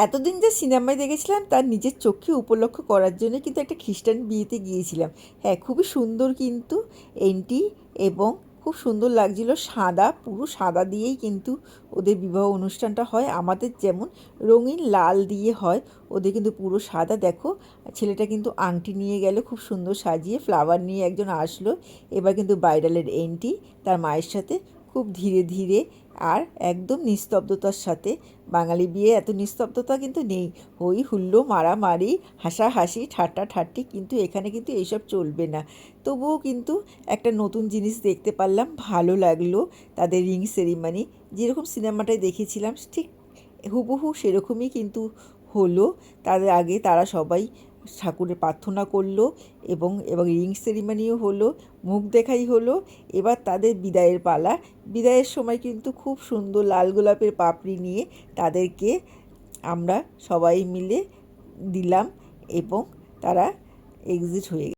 এতদিন যে সিনেমায় দেখেছিলাম তার নিজের চোখে উপলক্ষ করার জন্য কিন্তু একটা খ্রিস্টান বিয়েতে গিয়েছিলাম। হ্যাঁ, খুবই সুন্দর কিন্তু এন্ট্রি, এবং খুব সুন্দর লাগছিল। সাদা, পুরো সাদা দিয়েই কিন্তু ওদের বিবাহ অনুষ্ঠানটা হয়। আমাদের যেমন রঙিন লাল দিয়ে হয়, ওদের কিন্তু পুরো সাদা। দেখো, ছেলেটা কিন্তু আংটি নিয়ে গেল খুব সুন্দর সাজিয়ে, ফ্লাওয়ার নিয়ে একজন আসলো। এবার কিন্তু ব্রাইডালের এন্ট্রি তার মায়ের সাথে, খুব ধীরে ধীরে আর একদম নিস্তব্ধতার সাথে। বাঙালি বিয়ে এত নিস্তব্ধতা কিন্তু নেই। হই হুল্লো, মারামারি, হাসাহাসি, ঠাট্টাঠাট্টি, কিন্তু এখানে কিন্তু এইসব চলবে না। তবুও কিন্তু একটা নতুন জিনিস দেখতে পারলাম, ভালো লাগলো। তাদের রিং সেরিমানি যেরকম সিনেমাটায় দেখেছিলাম ঠিক হুবহু সেরকমই কিন্তু হলো। তাদের আগে তারা সবাই ঠাকুরের প্রার্থনা করলো, এবং রিং সেরিমানিও হলো, মুখ দেখাই হলো। এবার তাদের বিদায়ের পালা। বিদায়ের সময় কিন্তু খুব সুন্দর লাল গোলাপের পাপড়ি নিয়ে তাদেরকে আমরা সবাই মিলে দিলাম, এবং তারা এক্সিট হয়ে